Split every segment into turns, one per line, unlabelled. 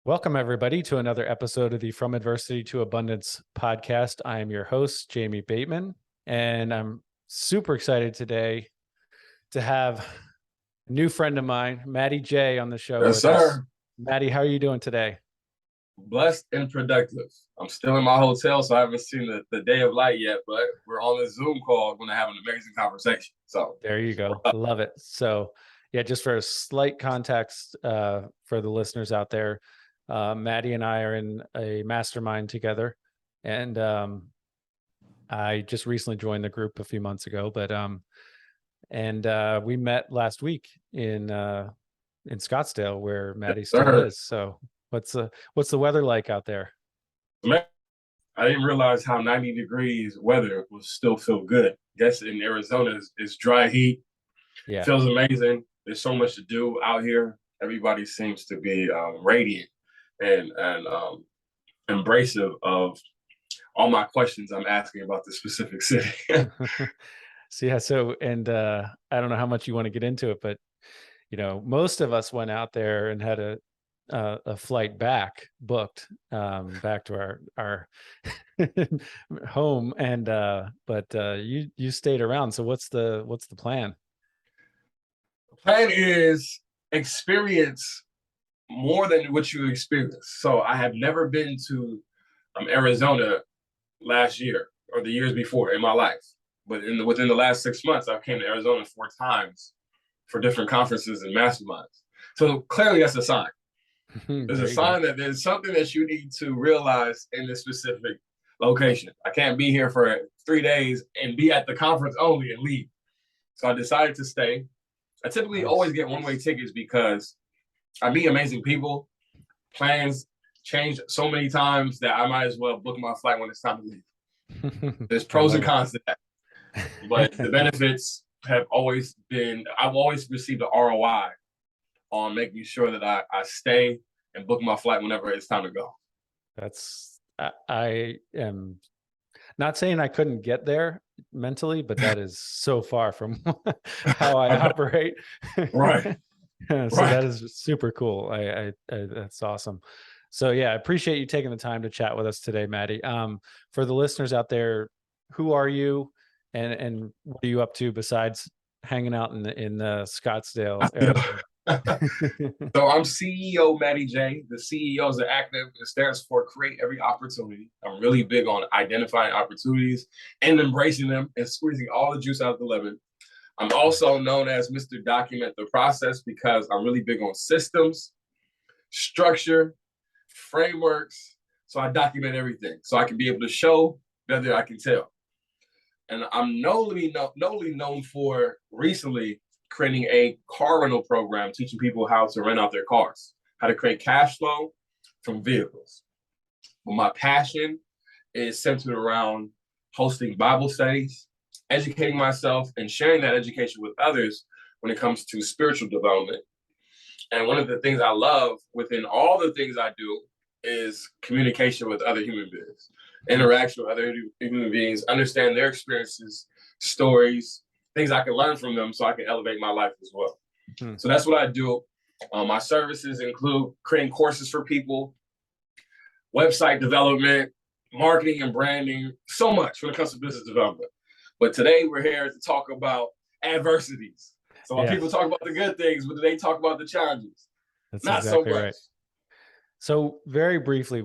Welcome, everybody, to another episode of the From Adversity to Abundance podcast. I am your host, Jamie Bateman, and I'm super excited today to have a new friend of mine, Matty J, on the show
Yes,
with us.
sir.
Matty, how are you doing today?
Blessed and productive. I'm still in my hotel, so I haven't seen the day of light yet, but we're on a Zoom call going to have an amazing conversation. So
There you go. Love it. So, yeah, just for a slight context for the listeners out there, Matty and I are in a mastermind together, and I just recently joined the group a few months ago, but we met last week in Scottsdale, where Matty
yes,
still
sir.
is. So what's the weather like out there?
Man, I didn't realize how 90 degrees weather will still feel good. I guess in Arizona is dry heat.
Yeah.
Feels amazing. There's so much to do out here. Everybody seems to be radiant and embracive of all my questions I'm asking about the specific city.
So I don't know how much you want to get into it, but most of us went out there and had a flight back booked back to our home, and but you stayed around. So what's the plan?
The plan is experience more than what you experience. So I have never been to Arizona last year or the years before in my life, but within the last 6 months, I came to Arizona 4 times for different conferences and masterminds. So clearly, that's a sign. There's a sign that there's something that you need to realize in this specific location. I can't be here for 3 days and be at the conference only and leave. So I decided to stay. I typically always get one-way tickets because I meet amazing people. Plans change so many times that I might as well book my flight when it's time to leave. There's pros and cons to that. But the benefits have always been, I've always received an ROI on making sure that I stay and book my flight whenever it's time to go.
I am not saying I couldn't get there mentally, but that is so far from how I operate.
Right.
So that is super cool. I that's awesome. So yeah, I appreciate you taking the time to chat with us today, Matty. For the listeners out there, who are you, and what are you up to besides hanging out in the Scottsdale area?
So I'm CEO Matty J. The CEO is an acronym. It stands for Create Every Opportunity. I'm really big on identifying opportunities and embracing them and squeezing all the juice out of the lemon. I'm also known as Mr. Document the Process because I'm really big on systems, structure, frameworks. So I document everything so I can be able to show better I can tell. And I'm newly known for recently creating a car rental program, teaching people how to rent out their cars, how to create cash flow from vehicles. But my passion is centered around hosting Bible studies, educating myself, and sharing that education with others when it comes to spiritual development. And one of the things I love within all the things I do is communication with other human beings, interaction with other human beings, understand their experiences, stories, things I can learn from them so I can elevate my life as well. So that's what I do. My services include creating courses for people, website development, marketing and branding, so much when it comes to business development. But today we're here to talk about adversities. So when people talk about the good things, but they talk about the challenges.
That's
not
exactly
so much.
Right. So very briefly,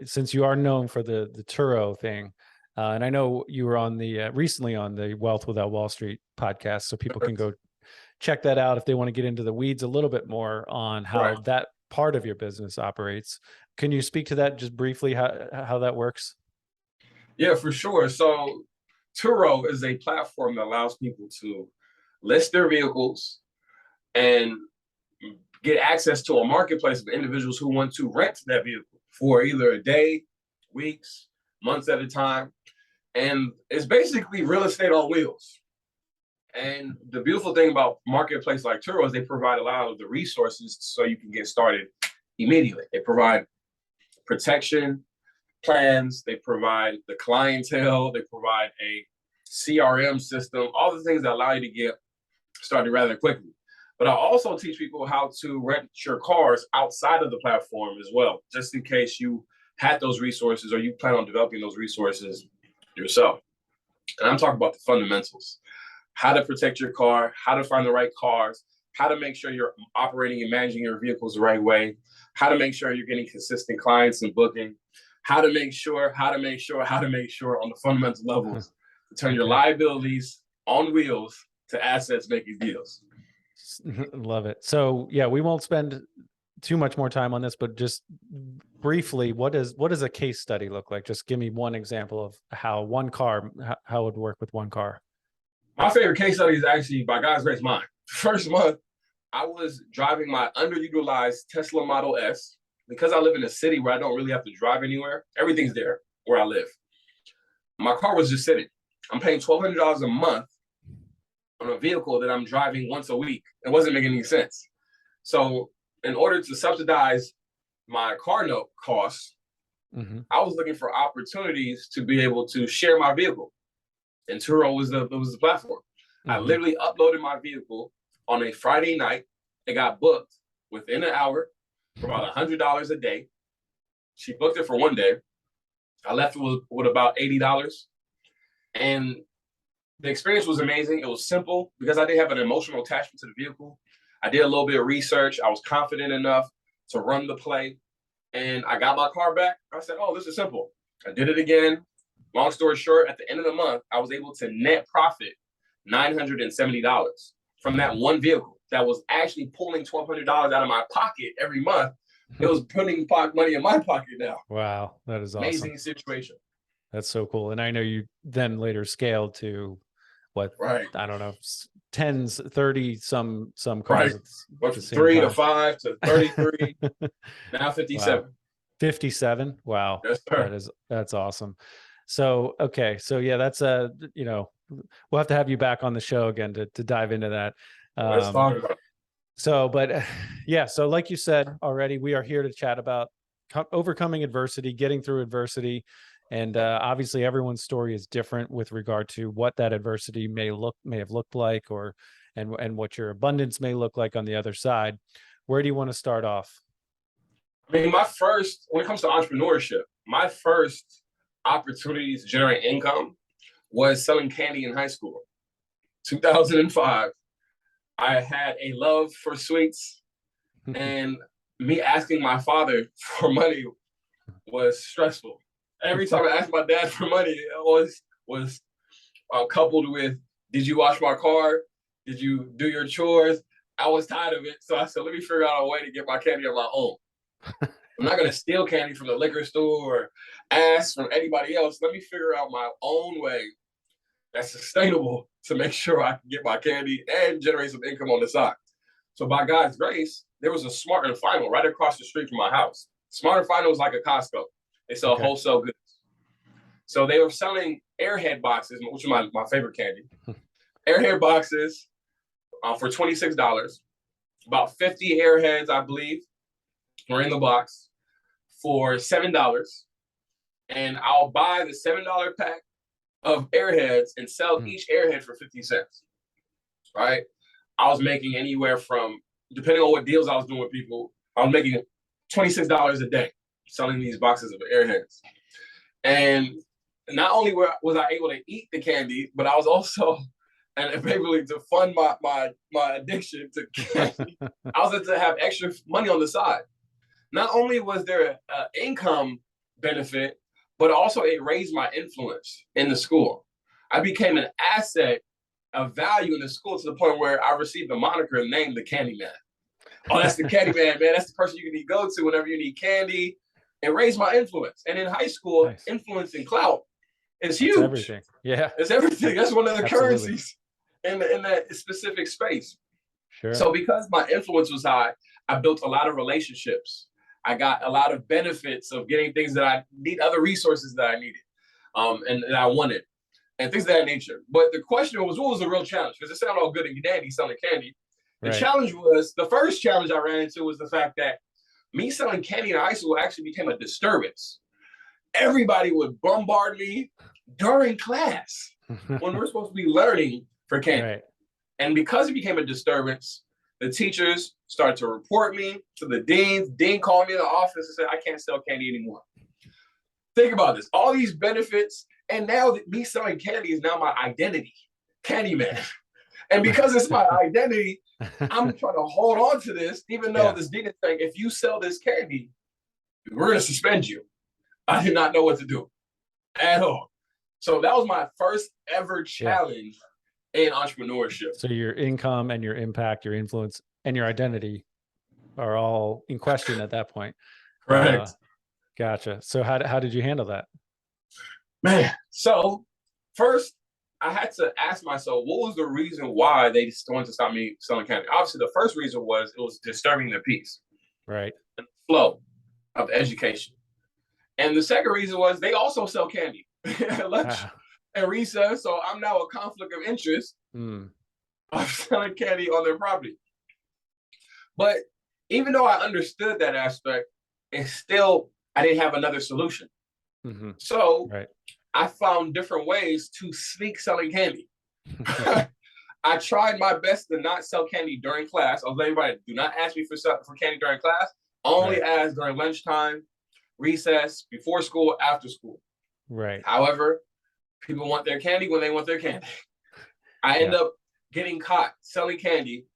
since you are known for the Turo thing, and I know you were on the recently on the Wealth Without Wall Street podcast, so people can go check that out if they want to get into the weeds a little bit more on how that part of your business operates. Can you speak to that just briefly, how that works?
Yeah, for sure. So Turo is a platform that allows people to list their vehicles and get access to a marketplace of individuals who want to rent that vehicle for either a day, weeks, months at a time. And it's basically real estate on wheels. And the beautiful thing about marketplace like Turo is they provide a lot of the resources so you can get started immediately. They provide protection plans, they provide the clientele, they provide a CRM system, all the things that allow you to get started rather quickly. But I also teach people how to rent your cars outside of the platform as well, just in case you had those resources or you plan on developing those resources yourself. And I'm talking about the fundamentals, how to protect your car, how to find the right cars, how to make sure you're operating and managing your vehicles the right way, how to make sure you're getting consistent clients and booking, how to make sure on the fundamental levels to turn your liabilities on wheels to assets making deals.
Love it. So yeah, we won't spend too much more time on this, but just briefly, what does a case study look like? Just give me one example of how it would work with one car.
My favorite case study is actually, by God's grace, mine. First month, I was driving my underutilized Tesla Model S. Because I live in a city where I don't really have to drive anywhere, everything's there where I live. My car was just sitting. I'm paying $1,200 a month on a vehicle that I'm driving once a week. It wasn't making any sense. So in order to subsidize my car note costs, I was looking for opportunities to be able to share my vehicle. And Turo was the platform. I literally uploaded my vehicle on a Friday night. It got booked within an hour for about $100 a day. She booked it for one day. I left with about $80. And the experience was amazing. It was simple because I did have an emotional attachment to the vehicle. I did a little bit of research. I was confident enough to run the play. And I got my car back. I said, oh, this is simple. I did it again. Long story short, at the end of the month, I was able to net profit $970 from that one vehicle that was actually pulling $1,200 out of my pocket every month. It was putting money in my pocket now.
Wow, that is awesome.
Amazing situation.
That's so cool. And I know you then later scaled to what? Right. I don't know, 10s, 30 some cars.
Right. 3 to 5 to 33. Now 57.
Wow. 57. Wow.
Yes, sir.
That's awesome. So okay, so yeah, that's we'll have to have you back on the show again to dive into that.
Let's talk about it.
So, but yeah, so like you said already, we are here to chat about overcoming adversity, getting through adversity, and obviously everyone's story is different with regard to what that adversity may have looked like, and what your abundance may look like on the other side. Where do you want to start off?
I mean, when it comes to entrepreneurship, my first opportunities to generate income was selling candy in high school. 2005, I had a love for sweets, and me asking my father for money was stressful. Every time I asked my dad for money, it was coupled with, did you wash my car? Did you do your chores? I was tired of it. So I said, let me figure out a way to get my candy on my own. I'm not going to steal candy from the liquor store or ask from anybody else. Let me figure out my own way that's sustainable to make sure I can get my candy and generate some income on the side. So by God's grace, there was a Smart and Final right across the street from my house. Smart and Final was like a Costco. They sell wholesale goods. So they were selling Airhead boxes, which is my favorite candy. Airhead boxes for $26. About 50 Airheads, I believe, were in the box for $7. And I'll buy the $7 pack of Airheads and sell each Airhead for 50 cents. Right? I was making anywhere from, depending on what deals I was doing with people, I was making $26 a day selling these boxes of Airheads. And not only was I able to eat the candy, but I was also able to fund my addiction to candy. I was able to have extra money on the side. Not only was there an income benefit, but also it raised my influence in the school. I became an asset of value in the school to the point where I received a moniker named the Candy Man. Oh, that's the Candy Man, man. That's the person you can go to whenever you need candy. It raised my influence. And in high school, influence and clout is huge.
It's everything. Yeah.
It's everything. That's one of the currencies in that specific space.
Sure.
So because my influence was high, I built a lot of relationships. I got a lot of benefits of getting things that I need, other resources that I needed and that I wanted, and things of that nature. But the question was, what was the real challenge? Because it sounded all good and dandy selling candy. The challenge was, the first challenge I ran into was the fact that me selling candy in high school actually became a disturbance. Everybody would bombard me during class when we're supposed to be learning for candy. Right. And because it became a disturbance, The teachers started to report me to the dean. Dean called me in the office and said, I can't sell candy anymore. Think about this. All these benefits. And now me selling candy is now my identity. Candyman. And because it's my identity, I'm trying to hold on to this, even though this dean is saying, if you sell this candy, we're going to suspend you. I did not know what to do at all. So that was my first ever challenge in entrepreneurship.
So your income and your impact, your influence, and your identity are all in question at that point.
Correct.
Gotcha. So how did you handle that?
Man, so first I had to ask myself, what was the reason why they wanted to stop me selling candy? Obviously, the first reason was it was disturbing the peace.
Right.
And the flow of education. And the second reason was they also sell candy at lunch and recess. So I'm now a conflict of interest of selling candy on their property. But even though I understood that aspect, it's still, I didn't have another solution. So I found different ways to sneak selling candy. I tried my best to not sell candy during class. I was letting everybody, do not ask me for candy during class. Only ask during lunchtime, recess, before school, after school.
Right.
However, people want their candy when they want their candy. I end up getting caught selling candy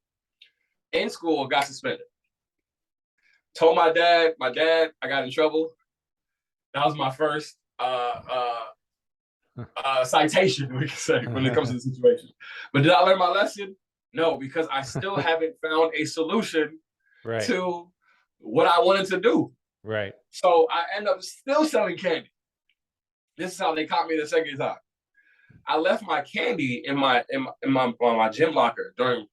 in school, got suspended. Told my dad, I got in trouble. That was my first citation, we can say, when it comes to the situation. But did I learn my lesson? No, because I still haven't found a solution to what I wanted to do. Right. So I end up still selling candy. This is how they caught me the second time. I left my candy in my gym locker during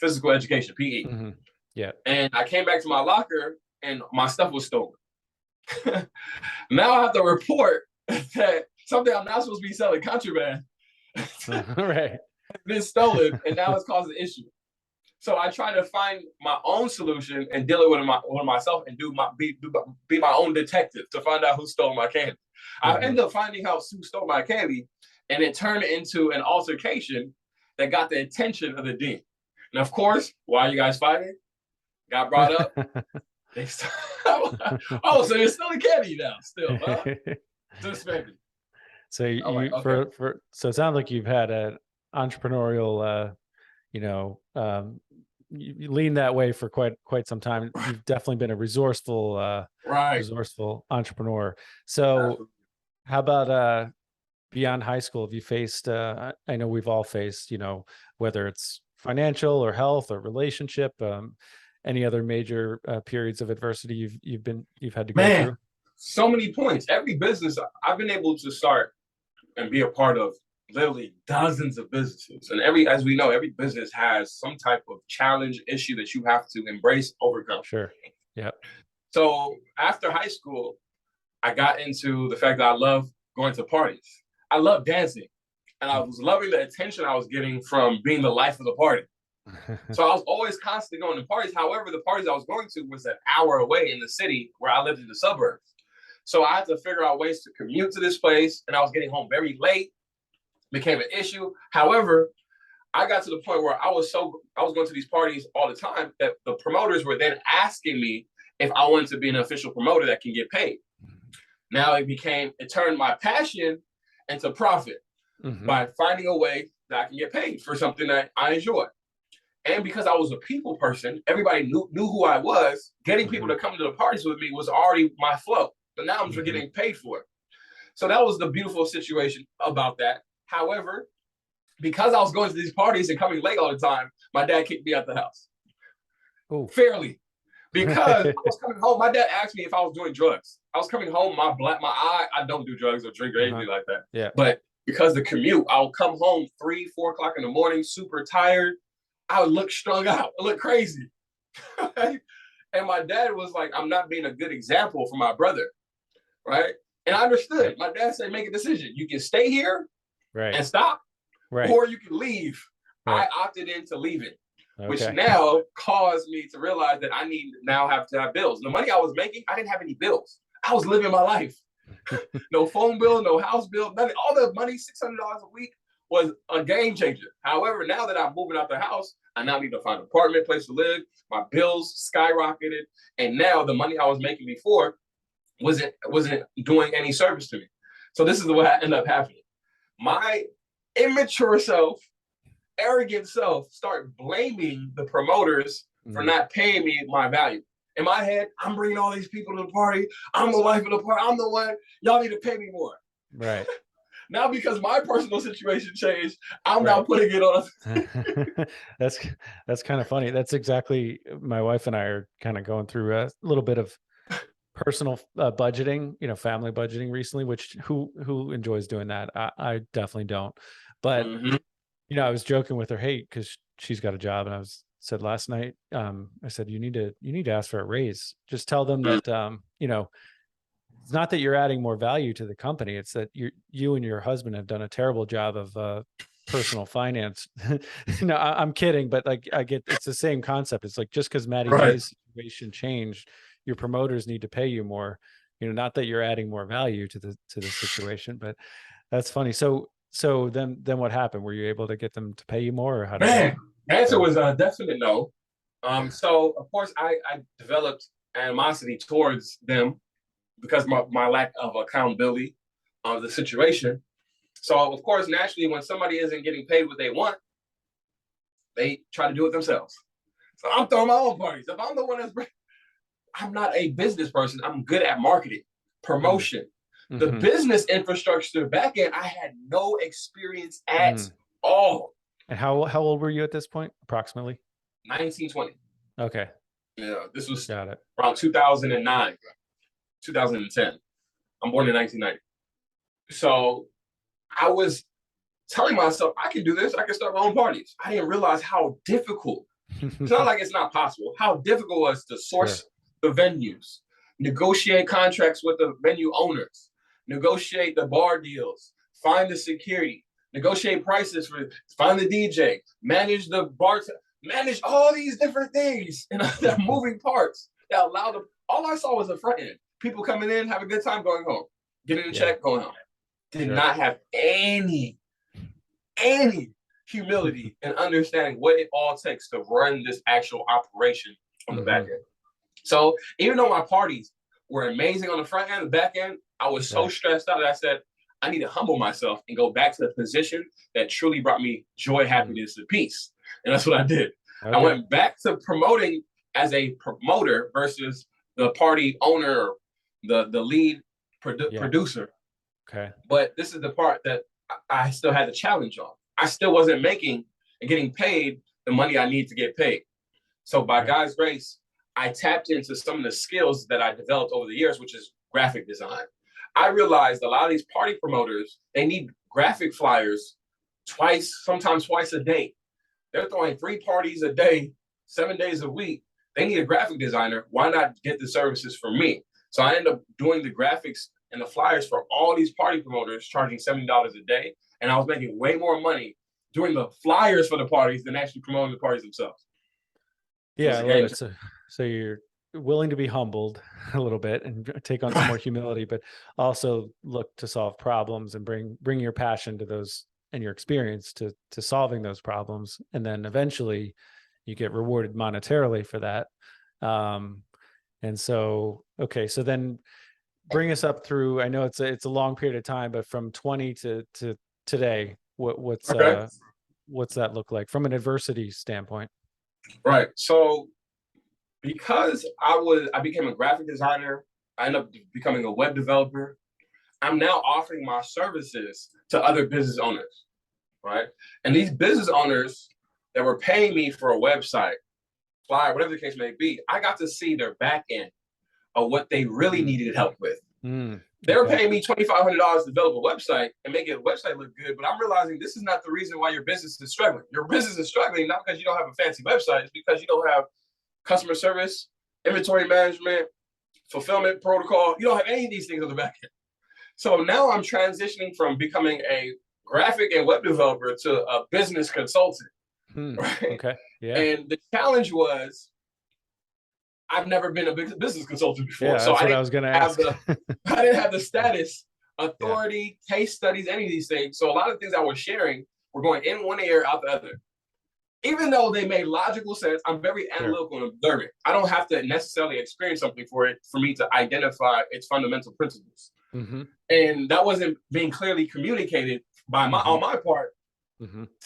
physical education, PE. Yeah. And I came back to my locker and my stuff was stolen. Now I have to report that something I'm not supposed to be selling, contraband, been stolen, and now it's causing an issue. So I try to find my own solution and deal with myself and be my own detective to find out who stole my candy. I ended up finding out who stole my candy, and it turned into an altercation that got the attention of the dean. And of course, why are you guys fighting? Got brought up. Oh, so you're stealing candy now, still, huh? Suspended.
So so it sounds like you've had an entrepreneurial, you lean that way for quite some time. You've definitely been a resourceful, resourceful entrepreneur. So, how about beyond high school? Have you faced? I know we've all faced, whether it's financial or health or relationship. Any other major periods of adversity you've had to go through?
So many points. Every business I've been able to start and be a part of, literally dozens of businesses. And as we know, every business has some type of challenge, issue that you have to embrace, overcome.
Sure. Yeah.
So after high school, I got into the fact that I love going to parties. I love dancing. And I was loving the attention I was getting from being the life of the party. So I was always constantly going to parties. However, the parties I was going to was an hour away in the city where I lived in the suburbs. So I had to figure out ways to commute to this place. And I was getting home very late. Became an issue. However, I got to the point where I was going to these parties all the time that the promoters were then asking me if I wanted to be an official promoter that can get paid. Now it turned my passion into profit by finding a way that I can get paid for something that I enjoy. And because I was a people person, everybody knew who I was. Getting people to come to the parties with me was already my flow. But now I'm getting paid for it. So that was the beautiful situation about that. However, because I was going to these parties and coming late all the time, my dad kicked me out the house. Oh. Fairly. Because I was coming home, my dad asked me if I was doing drugs. I was coming home, I don't do drugs or drink or anything like that. Yeah. But because the commute, I'll come home 3, 4 o'clock in the morning, super tired. I would look strung out. I look crazy. And my dad was like, I'm not being a good example for my brother. Right. And I understood. My dad said, make a decision. You can stay here and stop, or you can leave. I opted into leaving, which now caused me to realize that I have to have bills. The money I was making, I didn't have any bills. I was living my life. No phone bill, no house bill, nothing. All the money, $600 a week, was a game changer. However, now that I'm moving out the house, I now need to find an apartment, place to live. My bills skyrocketed, and now the money I was making before wasn't doing any service to me. So this is what ended up happening. My immature self, arrogant self, start blaming the promoters for not paying me my value. In my head, I'm bringing all these people to the party. I'm the life of the party. I'm the one. Y'all need to pay me more.
Right.
Now, because my personal situation changed, I'm now putting it on.
That's kind of funny. That's exactly, my wife and I are kind of going through a little bit of personal budgeting, family budgeting recently, which who enjoys doing that? I definitely don't. But I was joking with her, hey, because she's got a job, and I said last night, I said, you need to ask for a raise. Just tell them that it's not that you're adding more value to the company. It's that you and your husband have done a terrible job of personal finance. No, I'm kidding, but like I get, it's the same concept. It's like, just because Matty J's situation changed, your promoters need to pay you more. Not that you're adding more value to the situation, but that's funny. So then what happened? Were you able to get them to pay you more, or how did
the answer was a definite no. So of course I developed animosity towards them because my lack of accountability of the situation. So of course, naturally, when somebody isn't getting paid what they want, they try to do it themselves. So I'm throwing my own parties. If I'm the one I'm not a business person. I'm good at marketing, promotion. The business infrastructure back end, I had no experience at all.
And how old were you at this point, approximately?
19, 20.
Okay.
Yeah, this was
Got it.
Around 2009, 2010. I'm born in 1990. So I was telling myself, I can do this. I can start my own parties. I didn't realize how difficult. It's not like it's not possible. How difficult it was to source the venues, negotiate contracts with the venue owners, negotiate the bar deals, find the security, negotiate prices find the DJ, manage the bar, manage all these different things. And they're moving parts that allow all I saw was the front end. People coming in, have a good time, going home, getting a check, going home. Did not have any humility and understanding what it all takes to run this actual operation on the back end. So even though my parties were amazing on the front end, the back end, I was so stressed out that I said, I need to humble myself and go back to the position that truly brought me joy, happiness, and peace. And that's what I did. I went back to promoting as a promoter versus the party owner, the lead producer.
Okay.
But this is the part that I still had the challenge on. I still wasn't making and getting paid the money I need to get paid. So by God's grace, I tapped into some of the skills that I developed over the years, which is graphic design. I realized a lot of these party promoters, they need graphic flyers sometimes twice a day. They're throwing 3 parties a day, 7 days a week. They need a graphic designer. Why not get the services from me? So I ended up doing the graphics and the flyers for all these party promoters, charging $70 a day. And I was making way more money doing the flyers for the parties than actually promoting the parties themselves.
Yeah, I love it. So you're willing to be humbled a little bit and take on some more humility, but also look to solve problems and bring your passion to those and your experience to solving those problems. And then eventually you get rewarded monetarily for that. And so, okay. So then bring us up through, I know it's a long period of time, but from 20 to today, what's that look like from an adversity standpoint?
Right. So because I became a graphic designer, I ended up becoming a web developer. I'm now offering my services to other business owners, right? And these business owners that were paying me for a website, flyer, whatever the case may be, I got to see their back end of what they really needed help with. They were paying me $2,500 to develop a website and make a website look good, but I'm realizing this is not the reason why your business is struggling. Your business is struggling not because you don't have a fancy website, it's because you don't have customer service, inventory management, fulfillment protocol. You don't have any of these things on the back end. So now I'm transitioning from becoming a graphic and web developer to a business consultant. Right?
Okay. Yeah.
And the challenge was I've never been a business consultant before.
Yeah,
so
that's what I was going to ask.
I didn't have the status, authority, case studies, any of these things. So a lot of things I was sharing were going in one ear, out the other. Even though they made logical sense, I'm very analytical and observant. I don't have to necessarily experience something for me to identify its fundamental principles.
Mm-hmm.
And that wasn't being clearly communicated by on my part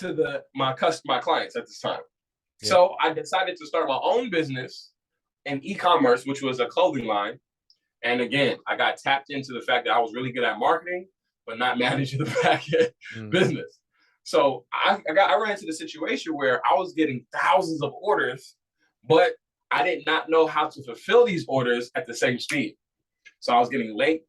to my clients at this time. Yeah. So I decided to start my own business in e-commerce, which was a clothing line. And again, I got tapped into the fact that I was really good at marketing, but not managing the back end business. So I ran into the situation where I was getting thousands of orders, but I did not know how to fulfill these orders at the same speed. So I was getting late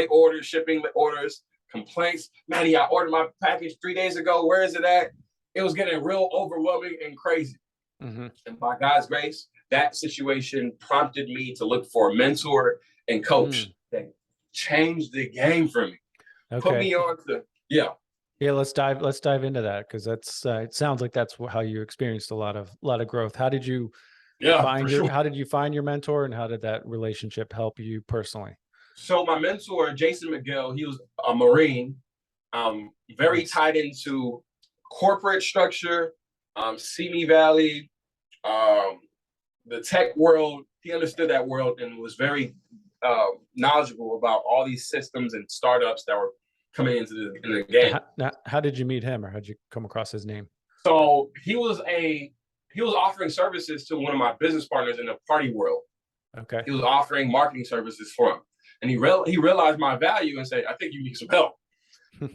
orders, shipping orders, complaints. Matty, I ordered my package 3 days ago. Where is it at? It was getting real overwhelming and crazy. And by God's grace, that situation prompted me to look for a mentor and coach that changed the game for me. Okay. Put me on to,
Yeah, let's dive into that, because that's it sounds like that's how you experienced a lot of growth. How did you find your mentor, and how did that relationship help you personally?
So my mentor, Jason Miguel, he was a Marine, very tied into corporate structure, Simi Valley, the tech world. He understood that world and was very knowledgeable about all these systems and startups that were coming into the game.
How did you meet him, or how did you come across his name?
So he was offering services to one of my business partners in the party world.
Okay.
He was offering marketing services for him. And he realized my value and said, I think you need some help.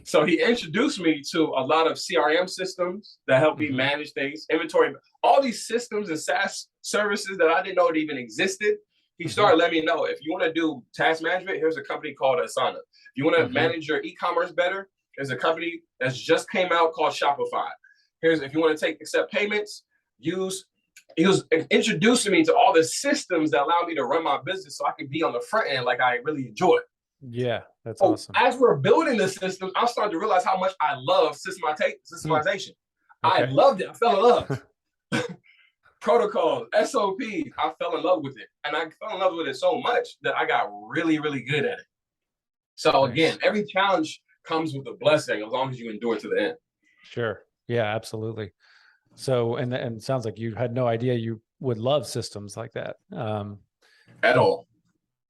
So he introduced me to a lot of CRM systems that help me manage things, inventory, all these systems and SaaS services that I didn't know it even existed. He started letting me know, if you want to do task management, here's a company called Asana. If you want to manage your e-commerce better, there's a company that's just came out called Shopify. If you want to accept payments, he was introducing me to all the systems that allow me to run my business so I can be on the front end like I really enjoy it.
Yeah, that's awesome.
As we're building the systems, I'm starting to realize how much I love systemization. I loved it. I fell in love. Protocols, SOP, I fell in love with it. And I fell in love with it so much that I got really, really good at it. So again, every challenge comes with a blessing as long as you endure to the end.
Sure. Yeah, absolutely. So, and it sounds like you had no idea you would love systems like that.
At all.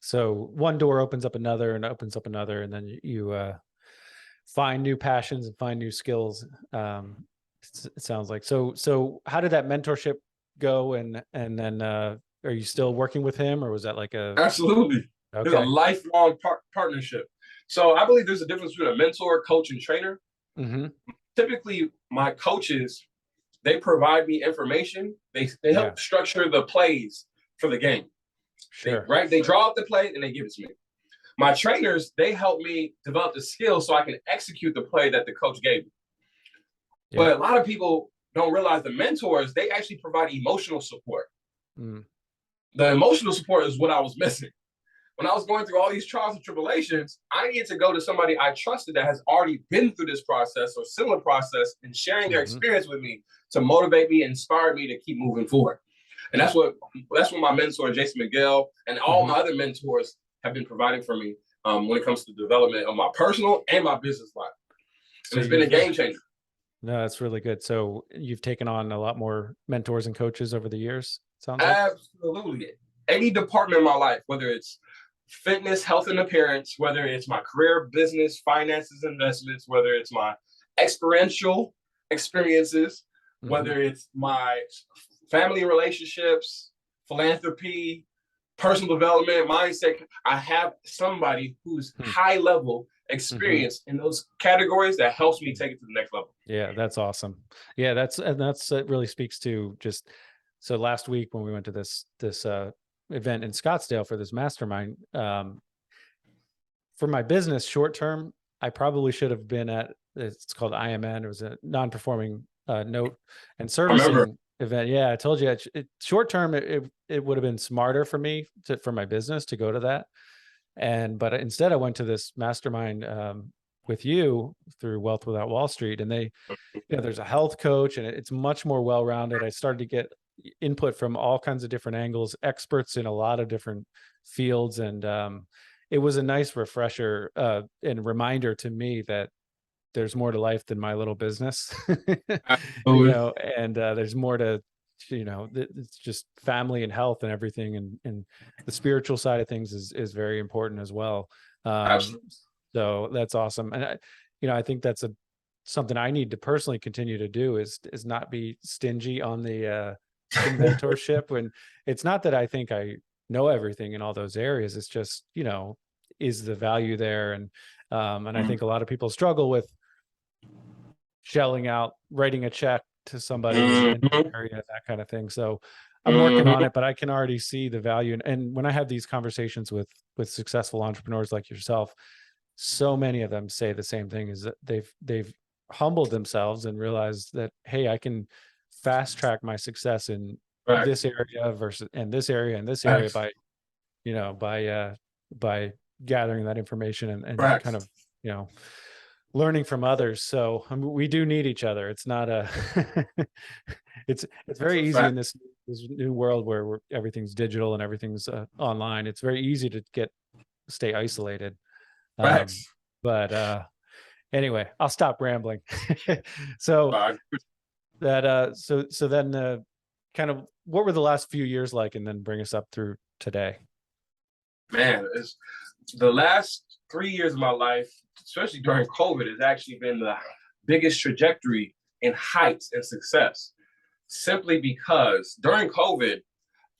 So one door opens up another and opens up another, and then you find new passions and find new skills. It sounds like. So how did that mentorship go? And then are you still working with him, or was that like a?
Absolutely. Okay. It's a lifelong partnership. So I believe there's a difference between a mentor, coach, and trainer. Typically, my coaches, they provide me information. They help structure the plays for the game.
Sure.
They draw up the play and they give it to me. My trainers, they help me develop the skills so I can execute the play that the coach gave me. Yeah. But a lot of people don't realize the mentors, they actually provide emotional support. The emotional support is what I was missing. When I was going through all these trials and tribulations, I needed to go to somebody I trusted that has already been through this process or similar process and sharing their experience with me to motivate me, inspire me to keep moving forward. And that's what my mentor, Jason Miguel, and all my other mentors have been providing for me when it comes to the development of my personal and my business life. And it's been a game changer.
No, that's really good. So you've taken on a lot more mentors and coaches over the years, sounds like?
Absolutely. Any department of my life, whether it's fitness, health, and appearance, whether it's my career, business, finances, investments, whether it's my experiential experiences, whether it's my family relationships, philanthropy, personal development, mindset. I have somebody who's high level experience in those categories that helps me take it to the next level.
Yeah, that's awesome. Yeah, it really speaks to just, so last week when we went to this event in Scottsdale for this mastermind, for my business short term, I probably should have been at, it's called IMN. It was a non-performing note and servicing event. Yeah, I told you short term, it would have been smarter for me for my business to go to that. But instead I went to this mastermind with you through Wealth Without Wall Street. And they, there's a health coach and it's much more well-rounded. I started to get input from all kinds of different angles, experts in a lot of different fields. And it was a nice refresher and reminder to me that there's more to life than my little business,
Absolutely.
and there's more to, it's just family and health and everything. And the spiritual side of things is very important as well.
Absolutely.
So that's awesome. And I think that's something I need to personally continue to do is not be stingy on the mentorship. When it's not that I think I know everything in all those areas, it's just, is the value there? And I think a lot of people struggle with shelling out, writing a check to somebody in the area, that kind of thing. So I'm working on it, but I can already see the value. And when I have these conversations with successful entrepreneurs like yourself, so many of them say the same thing, is that they've humbled themselves and realized that, hey, I can fast track my success in this area versus in this area and this area by, by gathering that information and kind of, learning from others. So we do need each other. It's not it's very easy in this new world where everything's digital and everything's online. It's very easy to stay isolated. But anyway, I'll stop rambling. So then kind of what were the last few years like, and then bring us up through today?
Man, it's the last 3 years of my life, especially during COVID, has actually been the biggest trajectory in heights and success. Simply because during COVID,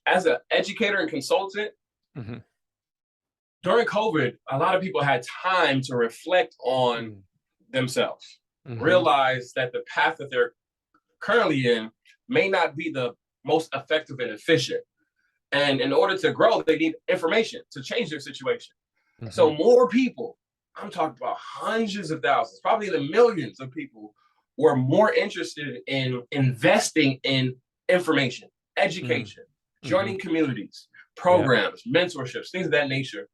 as an educator and consultant, during COVID, a lot of people had time to reflect on themselves, realize that the path that they're currently in may not be the most effective and efficient. And in order to grow, they need information to change their situation. So more people, I'm talking about hundreds of thousands, probably the millions of people, were more interested in investing in information, education, joining communities, programs, mentorships, things of that nature,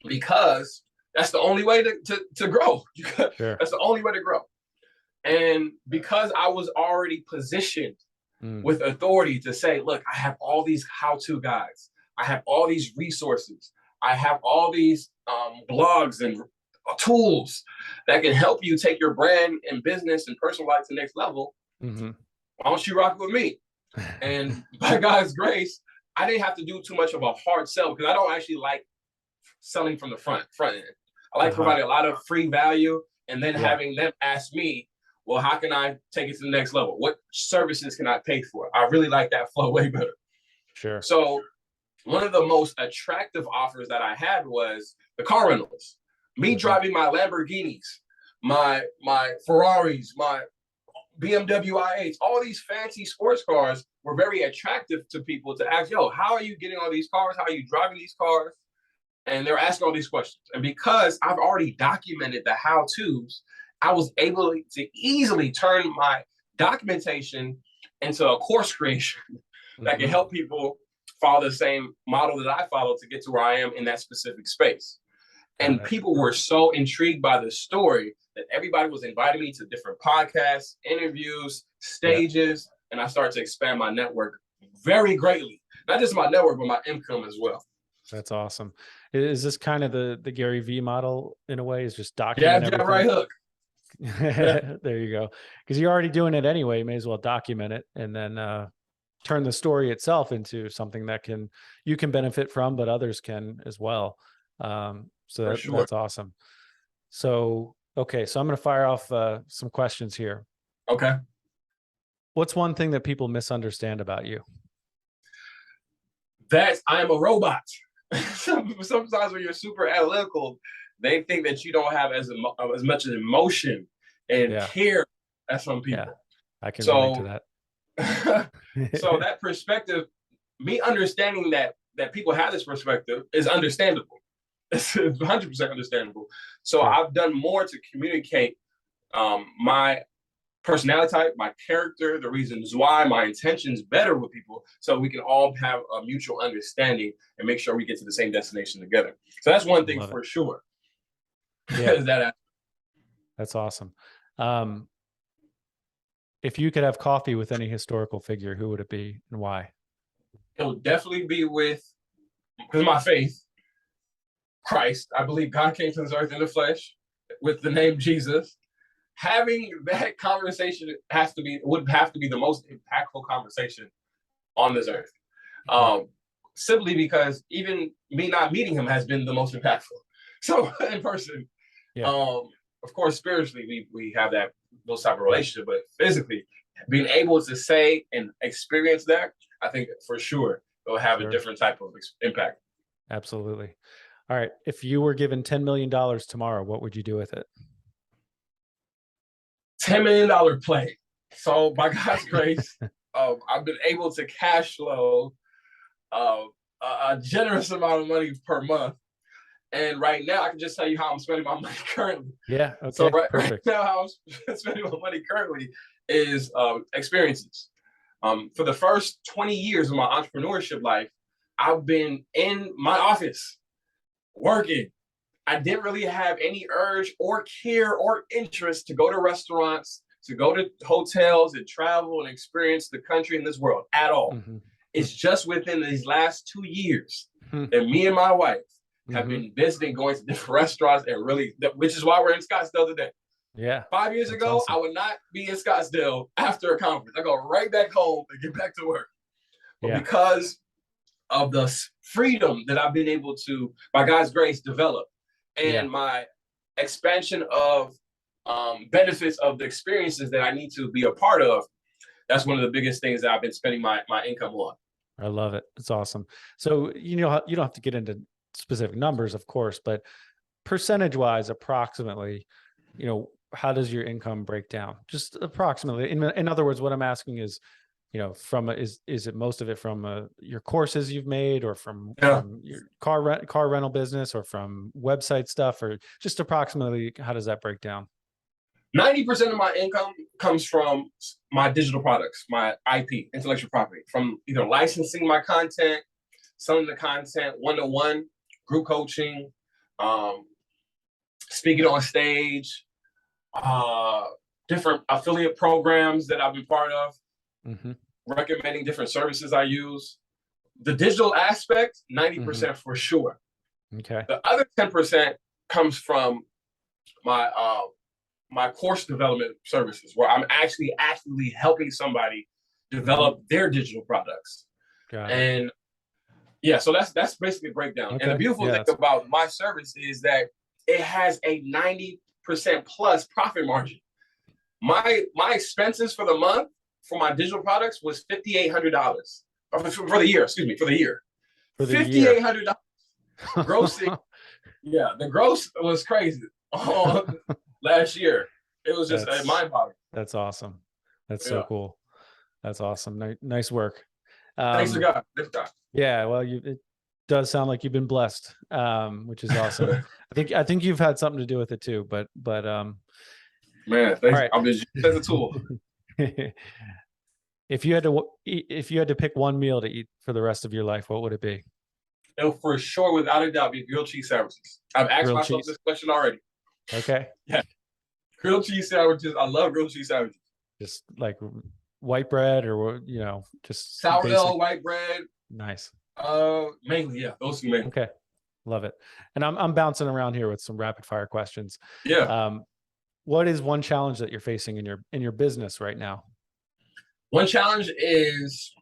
because that's the only way to grow. That's the only way to grow. And because I was already positioned with authority to say, look, I have all these how-to guides, I have all these resources, I have all these blogs and tools that can help you take your brand and business and personal life to the next level. Why don't you rock with me? And by God's grace, I didn't have to do too much of a hard sell, because I don't actually like selling from the front end. I like providing a lot of free value and then having them ask me, well, how can I take it to the next level? What services can I pay for? I really like that flow way better.
Sure.
So one of the most attractive offers that I had was the car rentals. Me driving my Lamborghinis, my Ferraris, my BMW i8s, all these fancy sports cars were very attractive to people to ask, yo, how are you getting all these cars? How are you driving these cars? And they're asking all these questions. And because I've already documented the how-tos, I was able to easily turn my documentation into a course creation that can help people follow the same model that I follow to get to where I am in that specific space. And people were so intrigued by the story that everybody was inviting me to different podcasts, interviews, stages, and I started to expand my network very greatly. Not just my network, but my income as well.
That's awesome. Is this kind of the Gary V model in a way? Is just document everything?
Right hook.
There you go. Because you're already doing it anyway. You may as well document it and then turn the story itself into something that you can benefit from, but others can as well. So that's awesome. So, okay. So I'm going to fire off some questions here.
Okay.
What's one thing that people misunderstand about you?
That I am a robot. Sometimes when you're super analytical, they think that you don't have as much emotion and care as some people.
Yeah, I can relate to that.
So that perspective, me understanding that people have this perspective is understandable. It's 100% understandable. So I've done more to communicate my personality type, my character, the reasons why, my intentions better with people, so we can all have a mutual understanding and make sure we get to the same destination together. So that's one thing for sure.
Yeah. That's awesome. If you could have coffee with any historical figure, who would it be and why?
It would definitely be because my faith, Christ. I believe God came to this earth in the flesh with the name Jesus. having that conversation would have to be the most impactful conversation on this earth. Simply because even me not meeting him has been the most impactful. So in person, of course, spiritually we have those type of relationship, but physically being able to say and experience that, I think for sure it'll have a different type of impact.
Absolutely. All right. If you were given $10 million tomorrow, what would you do with it?
$10 million play. So by God's grace, I've been able to cash flow a generous amount of money per month. And right now, I can just tell you how I'm spending my money currently.
Yeah. Okay.
So right now, how I'm spending my money currently is experiences. For the first 20 years of my entrepreneurship life, I've been in my office working. I didn't really have any urge or care or interest to go to restaurants, to go to hotels and travel and experience the country and this world at all. It's just within these last 2 years that me and my wife have been visiting, going to different restaurants, and really, which is why we're in Scottsdale today.
Yeah.
5 years ago, awesome. I would not be in Scottsdale after a conference. I go right back home and get back to work. But because of the freedom that I've been able to, by God's grace, develop, and my expansion of benefits of the experiences that I need to be a part of, that's one of the biggest things that I've been spending my income on.
I love it. It's awesome. So, you don't have to get into specific numbers, of course, but percentage-wise, approximately, how does your income break down? Just approximately. In other words, what I'm asking is, is it most of it from your courses you've made, or from your car rental business, or from website stuff, or just approximately, how does that break down?
90% of my income comes from my digital products, my IP, intellectual property, from either licensing my content, selling the content, one-to-one, group coaching, speaking on stage, different affiliate programs that I've been part of, recommending different services I use. The digital aspect, 90% for sure.
Okay.
The other 10% comes from my course development services, where I'm actually actively helping somebody develop their digital products.
Got it.
And so that's basically a breakdown. Okay. And the beautiful thing about my service is that it has a 90% plus profit margin. My expenses for the month for my digital products was $5,800 for the year. Excuse me, for the year. $5,800 grossing. The gross was crazy. Last year, it was just mind-boggling.
That's awesome. That's so cool. That's awesome. Nice work.
Thanks to God.
Yeah, well, it does sound like you've been blessed, which is awesome. I think you've had something to do with it too. But
man, thanks. Right. I've been used as a tool.
If you had to pick one meal to eat for the rest of your life, what would it be?
It'll for sure, without a doubt, be grilled cheese sandwiches. I've asked myself this question already.
Okay.
Yeah. Grilled cheese sandwiches. I love grilled cheese sandwiches.
Just like white bread, or just
sourdough, white bread.
Nice.
Mainly, those two mainly.
Okay. Love it. And I'm bouncing around here with some rapid fire questions.
Yeah.
What is one challenge that you're facing in your business right now?
One challenge is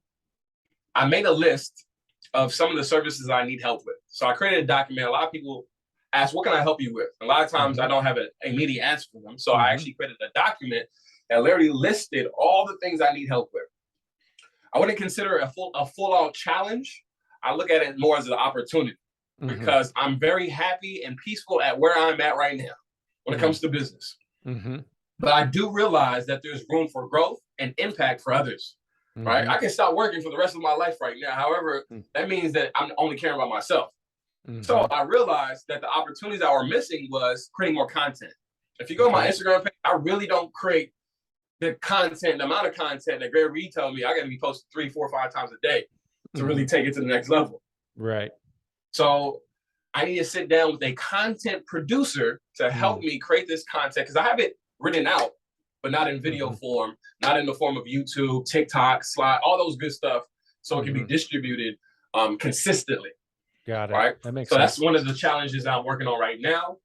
I made a list of some of the services I need help with. So I created a document. A lot of people ask, what can I help you with? A lot of times I don't have an immediate answer for them. So I actually created a document that literally listed all the things I need help with. I wouldn't consider it a full-out challenge. I look at it more as an opportunity, because I'm very happy and peaceful at where I'm at right now when it comes to business. But I do realize that there's room for growth and impact for others, right? I can stop working for the rest of my life right now. However, that means that I'm only caring about myself. So I realized that the opportunities that were missing was creating more content. If you go to my Instagram page, I really don't create the amount of content that Gary Vee told me I got to be posting 3, 4, 5 times a day to really take it to the next level.
Right.
So I need to sit down with a content producer to help me create this content, because I have it written out, but not in video form, not in the form of YouTube, TikTok, Slide, all those good stuff, so it can be distributed consistently.
Got it.
Right.
That makes
sense.
That's
one of the challenges I'm working on right now.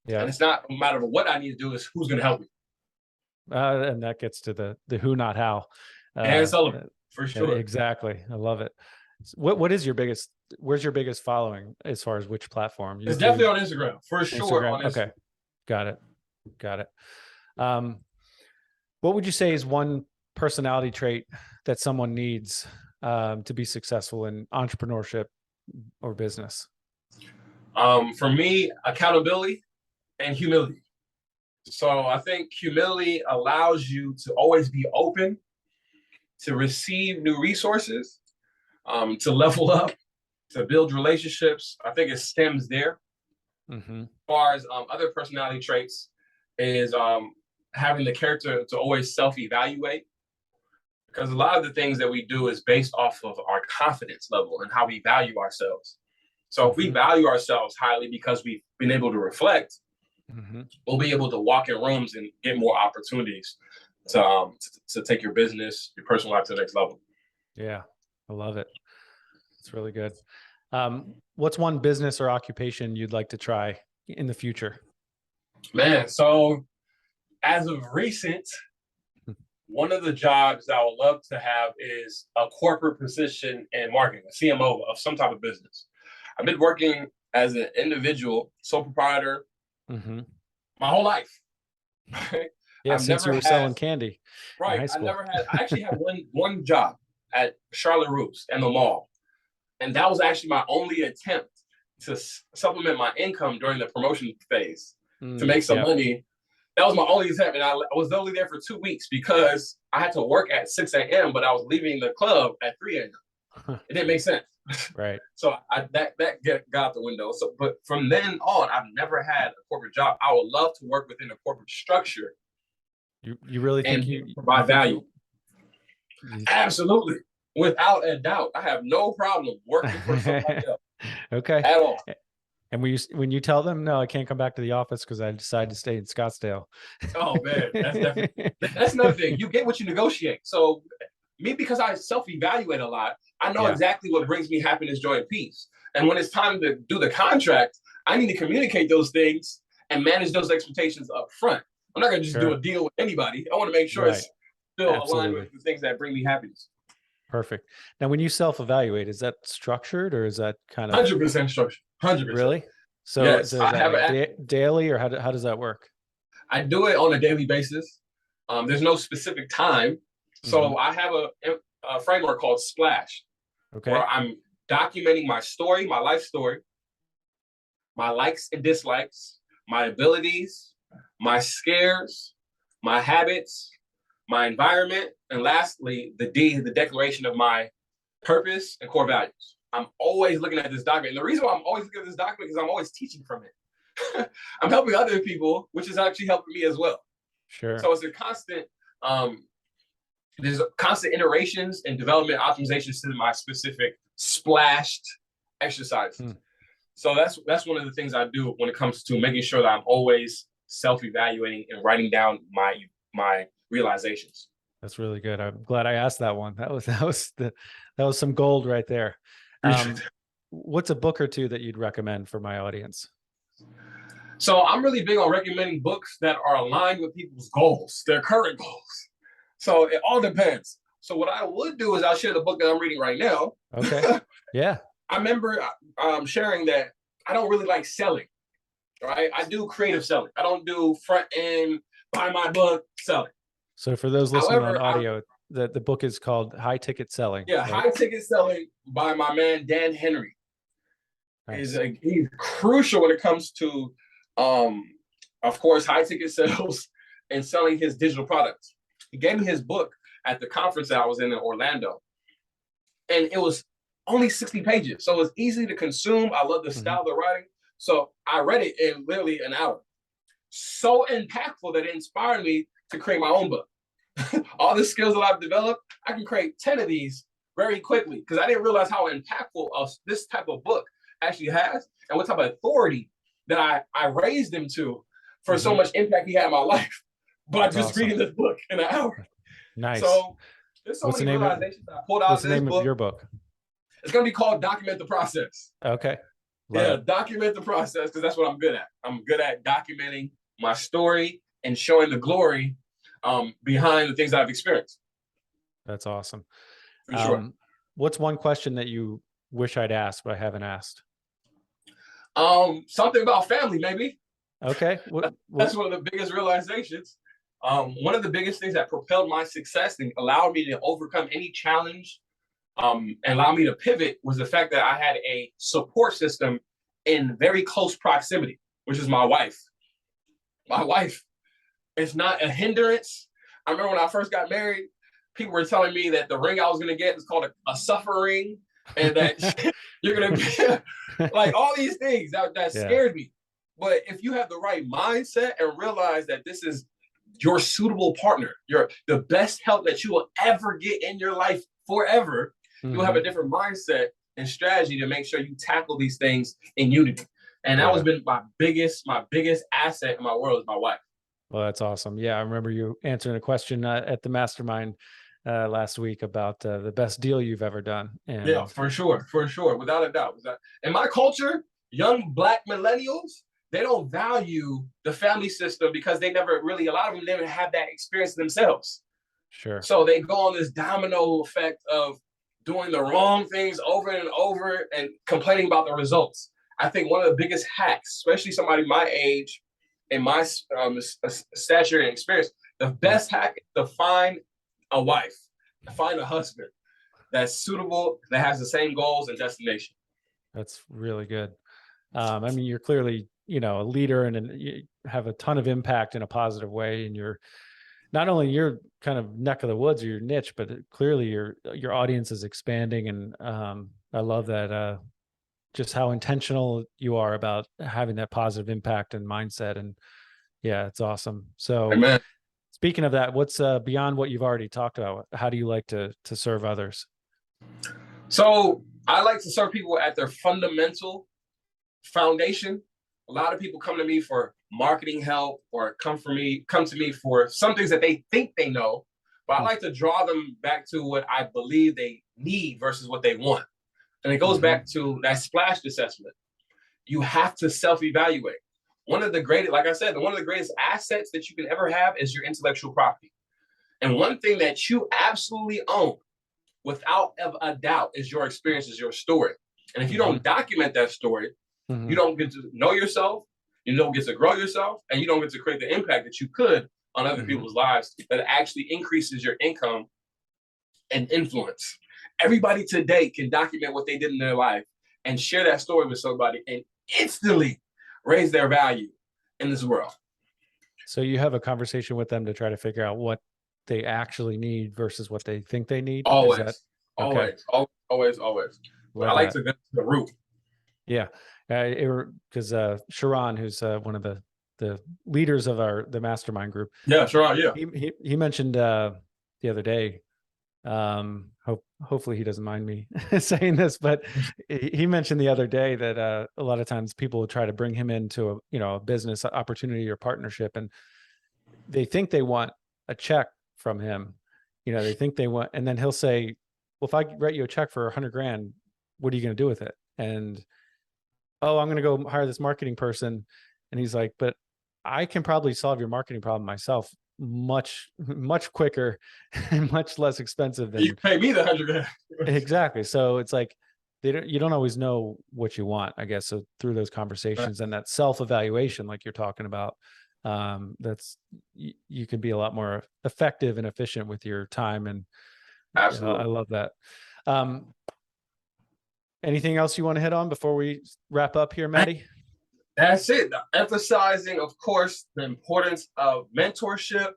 Yeah. And it's not a matter of what I need to do, is who's going to help me.
And that gets to the who, not how.
And Sullivan, for sure.
Exactly. I love it. What is your biggest, where's your biggest following as far as which platform?
It's definitely on Instagram, for sure. On Instagram.
Okay. Got it. What would you say is one personality trait that someone needs to be successful in entrepreneurship or business?
For me, accountability and humility. So I think humility allows you to always be open to receive new resources, to level up, to build relationships. I think it stems there.
Mm-hmm.
As far as other personality traits is having the character to always self-evaluate, because a lot of the things that we do is based off of our confidence level and how we value ourselves. So if we value ourselves highly because we've been able to reflect, we'll be able to walk in rooms and get more opportunities to take your business, your personal life to the next level.
Yeah, I love it. It's really good. What's one business or occupation you'd like to try in the future?
Man, so as of recent, one of the jobs that I would love to have is a corporate position in marketing, a CMO of some type of business. I've been working as an individual, sole proprietor, my whole life.
Yeah, since you were selling candy.
Right. I actually had one job at Charlotte Russe and the mall. And that was actually my only attempt to supplement my income during the promotion phase to make some money. That was my only attempt. And I was only there for 2 weeks because I had to work at 6 a.m., but I was leaving the club at 3 a.m. It didn't make sense.
Right.
So that got out the window. So, but from then on, I've never had a corporate job. I would love to work within a corporate structure.
You really think you
provide value? Absolutely. Without a doubt. I have no problem working for somebody else.
Okay.
At all.
And when you tell them, no, I can't come back to the office because I decided to stay in Scottsdale.
Oh man, that's another thing. You get what you negotiate. So me, because I self-evaluate a lot, I know exactly what brings me happiness, joy, and peace. And when it's time to do the contract, I need to communicate those things and manage those expectations up front. I'm not going to just do a deal with anybody. I want to make sure it's still aligned with the things that bring me happiness.
Perfect. Now, when you self-evaluate, is that structured or is that kind of
100% structured? 100%.
Really? So,
yes,
so is that like daily, or how does that work?
I do it on a daily basis. There's no specific time. So I have a framework called Splash, where I'm documenting my story, my life story, my likes and dislikes, my abilities, my scares, my habits, my environment, and lastly, the declaration of my purpose and core values. I'm always looking at this document. And the reason why I'm always looking at this document is I'm always teaching from it. I'm helping other people, which is actually helping me as well.
Sure.
So it's a constant, there's constant iterations and development optimizations to my specific splashed exercises. So that's one of the things I do when it comes to making sure that I'm always self-evaluating and writing down my realizations.
That's really good. I'm glad I asked that one. That was some gold right there. What's a book or two that you'd recommend for my audience?
So I'm really big on recommending books that are aligned with people's goals, their current goals. So it all depends. So what I would do is I'll share the book that I'm reading right now.
Okay. Yeah.
I remember sharing that I don't really like selling, right? I do creative selling. I don't do front end, buy my book, selling.
So for those listening on audio, the book is called High Ticket Selling.
Yeah, right? High Ticket Selling by my man, Dan Henry. Nice. He's crucial when it comes to, of course, high ticket sales and selling his digital products. He gave me his book at the conference that I was in Orlando. And it was only 60 pages. So it was easy to consume. I love the style of the writing. So I read it in literally an hour. So impactful that it inspired me to create my own book. All the skills that I've developed, I can create 10 of these very quickly because I didn't realize how impactful this type of book actually has and what type of authority that I raised him to for so much impact he had in my life by just reading this book in an hour.
Nice.
So there's so many realizations that I pulled out of this book. What's the name
of your book?
It's going to be called Document the Process.
Okay.
Document the process because that's what I'm good at. I'm good at documenting my story and showing the glory behind the things that I've experienced.
That's awesome.
For sure.
What's one question that you wish I'd asked, but I haven't asked?
Something about family, maybe.
Okay.
That's one of the biggest realizations. One of the biggest things that propelled my success and allowed me to overcome any challenge, and allowed me to pivot, was the fact that I had a support system in very close proximity, which is my wife. My wife is not a hindrance. I remember when I first got married, people were telling me that the ring I was going to get is called a suffer ring, and that you're going to be like all these things that scared me. But if you have the right mindset and realize that this is your suitable partner, you're the best help that you will ever get in your life forever, you'll have a different mindset and strategy to make sure you tackle these things in unity. And that has been my biggest asset in my world is my wife.
Well, that's awesome. Yeah, I remember you answering a question at the mastermind last week about the best deal you've ever done. And
yeah, for sure, without a doubt. In my culture, young Black millennials, they don't value the family system because they never really, a lot of them never have that experience themselves.
Sure.
So they go on this domino effect of doing the wrong things over and over and complaining about the results. I think one of the biggest hacks, especially somebody my age and my stature and experience, the best hack is to find a wife, find a husband that's suitable, that has the same goals and destination.
That's really good. I mean, you're clearly, a leader and you have a ton of impact in a positive way. And you're not only your kind of neck of the woods or your niche, but clearly your audience is expanding. And I love that, just how intentional you are about having that positive impact and mindset. And yeah, it's awesome. So
Amen.
Speaking of that, what's beyond what you've already talked about? How do you like to serve others?
So I like to serve people at their fundamental foundation. A lot of people come to me for marketing help or come to me for some things that they think they know, but I like to draw them back to what I believe they need versus what they want. And it goes back to that splash assessment. You have to self-evaluate. One of the greatest, like I said, one of the greatest assets that you can ever have is your intellectual property. And one thing that you absolutely own without a doubt is your experience, is your story. And if you don't document that story, you don't get to know yourself, you don't get to grow yourself, and you don't get to create the impact that you could on other people's lives that actually increases your income and influence. Everybody today can document what they did in their life and share that story with somebody and instantly raise their value in this world.
So you have a conversation with them to try to figure out what they actually need versus what they think they need?
Always. I
Love
like
that.
to get to the root.
Yeah. Because Sharon, who's one of the leaders of the mastermind group.
Yeah, Sharon, yeah.
He mentioned the other day, hopefully he doesn't mind me saying this, but he mentioned the other day that a lot of times people will try to bring him into a business opportunity or partnership, and they think they want a check from him. They think they want, and then he'll say, well, if I write you a check for $100,000, what are you going to do with it? And, oh, I'm going to go hire this marketing person. And he's like, but I can probably solve your marketing problem myself much quicker and much less expensive than
you pay me the $100,000.
Exactly. So it's like, you don't always know what you want, I guess. So through those conversations and that self-evaluation, like you're talking about, you can be a lot more effective and efficient with your time. And
absolutely,
I love that. Anything else you want to hit on before we wrap up here, Matty?
That's it. Emphasizing, of course, the importance of mentorship,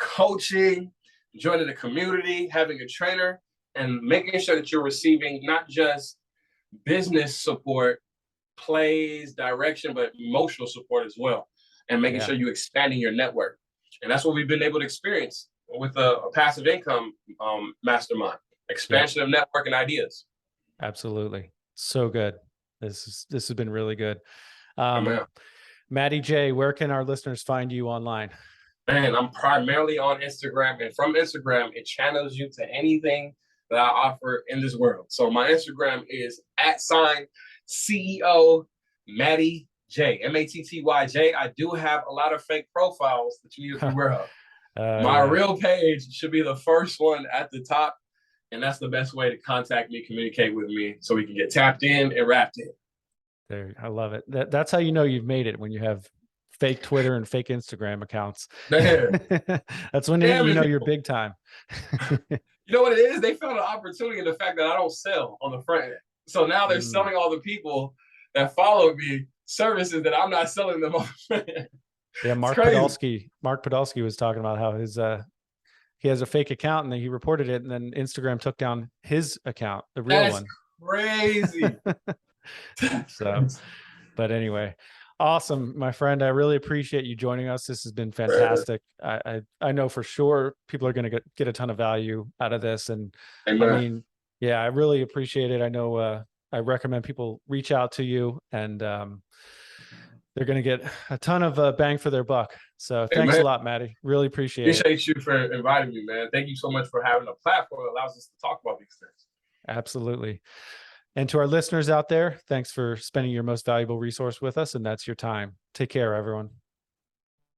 coaching, joining a community, having a trainer, and making sure that you're receiving not just business support, plays, direction, but emotional support as well. And making sure you're expanding your network. And that's what we've been able to experience with a passive income mastermind, expansion of network and ideas.
Absolutely. So good. This has been really good.
Oh,
Matty J, where can our listeners find you online?
Man, I'm primarily on Instagram, and from Instagram, it channels you to anything that I offer in this world. So my Instagram is @CEO Matty J, MATTYJ. I do have a lot of fake profiles that you need to be aware of. My
Yeah.
real page should be the first one at the top. And that's the best way to contact me, communicate with me, so we can get tapped in and wrapped in.
There, I love it. That's how you know you've made it, when you have fake Twitter and fake Instagram accounts.
Man,
That's when
damn
you
it,
know you're
people.
big time.
You know what it is? They found an opportunity in the fact that I don't sell on the front end. So now they're
Mm.
selling all the people that follow me services that I'm not selling them on the front end.
Yeah,
It's crazy.
Mark Podolsky was talking about how his he has a fake account, and then he reported it, and then Instagram took down his account, the real
That's
one.
crazy.
So, but anyway, awesome, my friend. I really appreciate you joining us. This has been fantastic. I know for sure people are going to get a ton of value out of this, and I
Amen.
mean, yeah, I really appreciate it. I know I recommend people reach out to you, and they're going to get a ton of bang for their buck. So thanks a
Amen.
lot, Matty. Really appreciate it.
Appreciate you for inviting me, man. Thank you so much for having a platform that allows us to talk about these things.
Absolutely. And to our listeners out there, thanks for spending your most valuable resource with us, and that's your time. Take care, everyone.